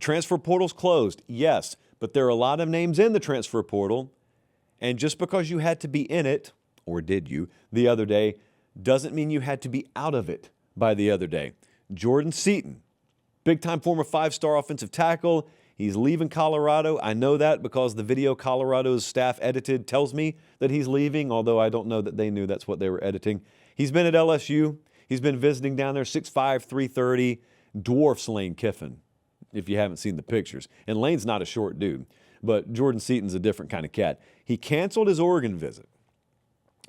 Transfer portal's closed, yes, but there are a lot of names in the transfer portal, and just because you had to be in it, or did you, the other day, doesn't mean you had to be out of it by the other day. Jordan Seaton, big-time former 5-star offensive tackle. He's leaving Colorado. I know that because the video Colorado's staff edited tells me that he's leaving, although I don't know that they knew that's what they were editing. He's been at LSU. He's been visiting down there, 6'5", 330, dwarfs Lane Kiffin, if you haven't seen the pictures. And Lane's not a short dude, but Jordan Seaton's a different kind of cat. He canceled his Oregon visit.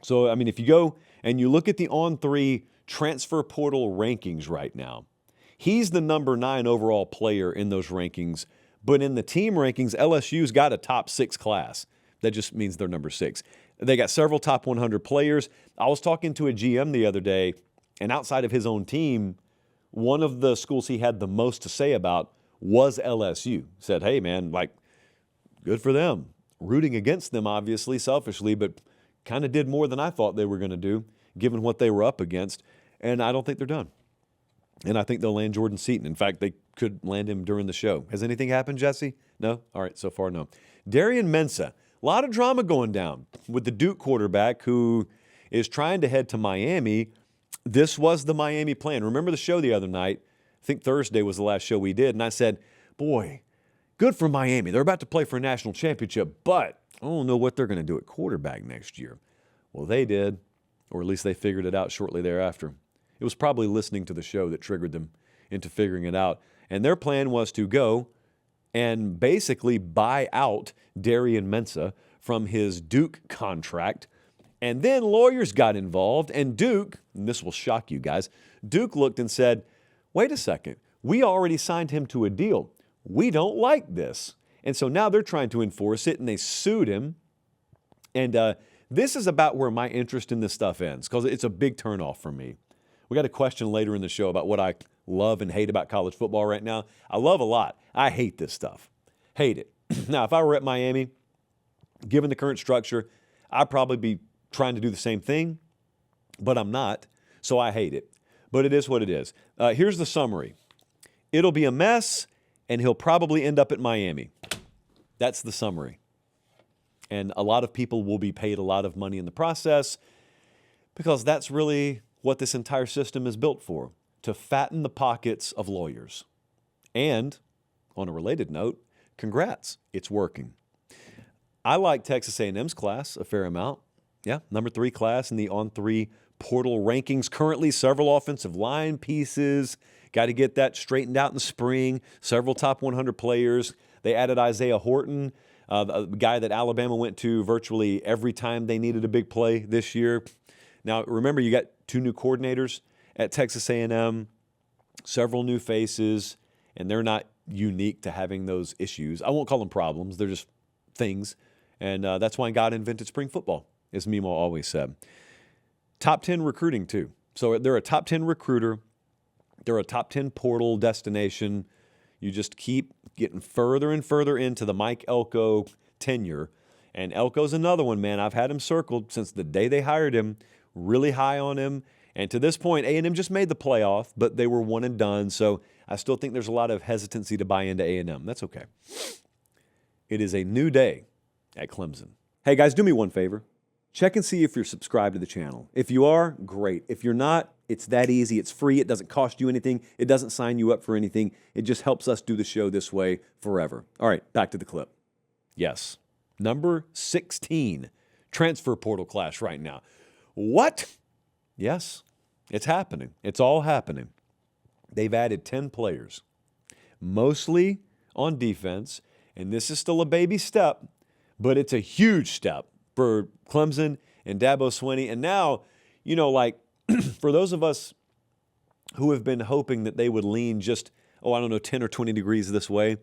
So, I mean, if you go and you look at the On3 transfer portal rankings right now, he's the number 9 overall player in those rankings. But in the team rankings, LSU's got a top 6 class. That just means they're number 6. They got several top 100 players. I was talking to a GM the other day, and outside of his own team, one of the schools he had the most to say about was LSU. Said, hey, man, like, good for them. Rooting against them, obviously, selfishly, but kind of did more than I thought they were going to do, given what they were up against. And I don't think they're done. And I think they'll land Jordan Seaton. In fact, they could land him during the show. Has anything happened, Jesse? No? All right, so far, no. Darian Mensah. A lot of drama going down with the Duke quarterback who is trying to head to Miami. This was the Miami plan. Remember the show the other night? I think Thursday was the last show we did. And I said, boy, good for Miami. They're about to play for a national championship, but I don't know what they're going to do at quarterback next year. Well, they did, or at least they figured it out shortly thereafter. It was probably listening to the show that triggered them into figuring it out. And their plan was to go and basically buy out Darian Mensah from his Duke contract. And then lawyers got involved, and Duke, and this will shock you guys, Duke looked and said, wait a second, we already signed him to a deal. We don't like this. And so now they're trying to enforce it, and they sued him. And this is about where my interest in this stuff ends, because it's a big turnoff for me. We got a question later in the show about what I love and hate about college football right now. I love a lot. I hate this stuff. Hate it. Now, if I were at Miami, given the current structure, I'd probably be trying to do the same thing, but I'm not, so I hate it. But it is what it is. Here's the summary. It'll be a mess, and he'll probably end up at Miami. That's the summary. And a lot of people will be paid a lot of money in the process because that's really what this entire system is built for, to fatten the pockets of lawyers. And, on a related note, congrats, it's working. I like Texas A&M's class a fair amount. Yeah, number 3 class in the On3 portal rankings. Currently, several offensive line pieces. Got to get that straightened out in the spring. Several top 100 players. They added Isaiah Horton, the guy that Alabama went to virtually every time they needed a big play this year. Now, remember, you got 2 new coordinators at Texas A&M, several new faces, and they're not unique to having those issues. I won't call them problems. They're just things. And that's why God invented spring football, as Mimo always said. Top 10 recruiting, too. So they're a top 10 recruiter. They're a top 10 portal destination. You just keep getting further and further into the Mike Elko tenure. And Elko's another one, man. I've had him circled since the day they hired him, really high on him. And to this point, A&M just made the playoff, but they were one and done. So I still think there's a lot of hesitancy to buy into A&M. That's okay. It is a new day at Clemson. Hey, guys, do me one favor. Check and see if you're subscribed to the channel. If you are, great. If you're not, it's that easy. It's free. It doesn't cost you anything. It doesn't sign you up for anything. It just helps us do the show this way forever. All right, back to the clip. Yes, number 16, transfer portal class right now. What? Yes, it's happening. It's all happening. They've added 10 players, mostly on defense, and this is still a baby step, but it's a huge step for Clemson and Dabo Swinney. And now, you know, like for those of us who have been hoping that they would lean just, 10 or 20 degrees this way,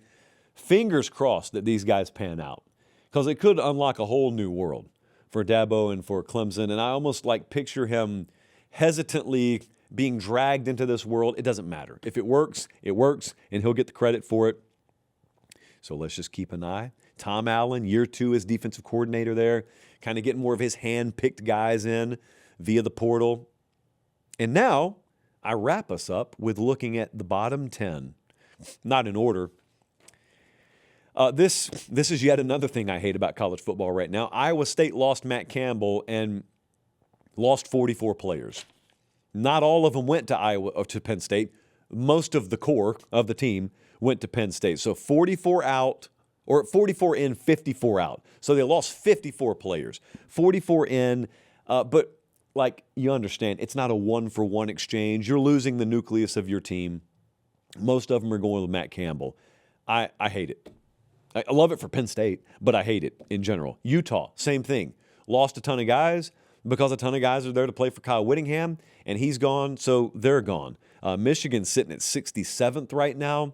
fingers crossed that these guys pan out, because it could unlock a whole new world for Dabo and for Clemson. And I almost like picture him hesitantly being dragged into this world. It doesn't matter. If it works, and he'll get the credit for it. So let's just keep an eye. Tom Allen, year 2 as defensive coordinator there, kind of getting more of his hand-picked guys in via the portal. And now I wrap us up with looking at the bottom 10, not in order. This is yet another thing I hate about college football right now. Iowa State lost Matt Campbell and lost 44 players. Not all of them went to Iowa or to Penn State. Most of the core of the team went to Penn State. So 44 out, or 44 in, 54 out. So they lost 54 players. 44 in, but like you understand, it's not a one-for-one exchange. You're losing the nucleus of your team. Most of them are going with Matt Campbell. I hate it. I love it for Penn State, but I hate it in general. Utah, same thing. Lost a ton of guys because a ton of guys are there to play for Kyle Whittingham, and he's gone, so they're gone. Michigan's sitting at 67th right now.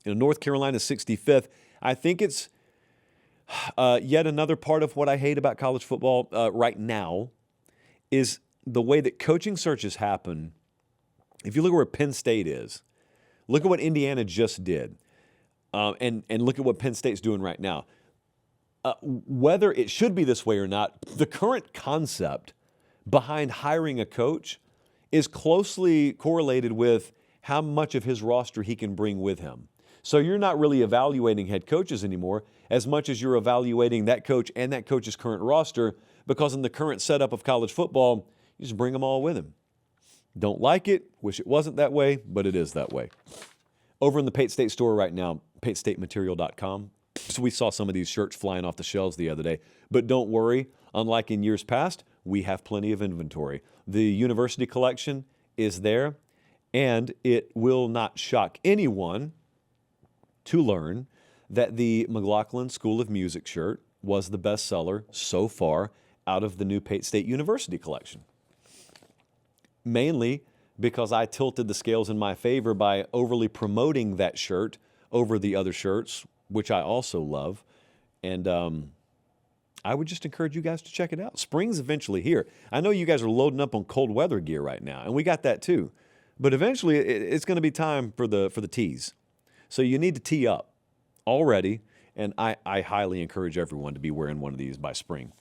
North Carolina 65th. I think it's yet another part of what I hate about college football right now is the way that coaching searches happen. If you look at where Penn State is, look at what Indiana just did. And look at what Penn State's doing right now. Whether it should be this way or not, the current concept behind hiring a coach is closely correlated with how much of his roster he can bring with him. So you're not really evaluating head coaches anymore as much as you're evaluating that coach and that coach's current roster, because in the current setup of college football, you just bring them all with him. Don't like it, wish it wasn't that way, but it is that way. Over in the Pate State store right now, patestatematierial.com. So we saw some of these shirts flying off the shelves the other day. But don't worry, unlike in years past, we have plenty of inventory. The university collection is there, and it will not shock anyone to learn that the McLaughlin School of Music shirt was the best seller so far out of the new Pate State University collection. Mainly because I tilted the scales in my favor by overly promoting that shirt over the other shirts, which I also love. And I would just encourage you guys to check it out. Spring's eventually here. I know you guys are loading up on cold weather gear right now, and we got that too. But eventually it's going to be time for the tees. So you need to tee up already, and I highly encourage everyone to be wearing one of these by spring.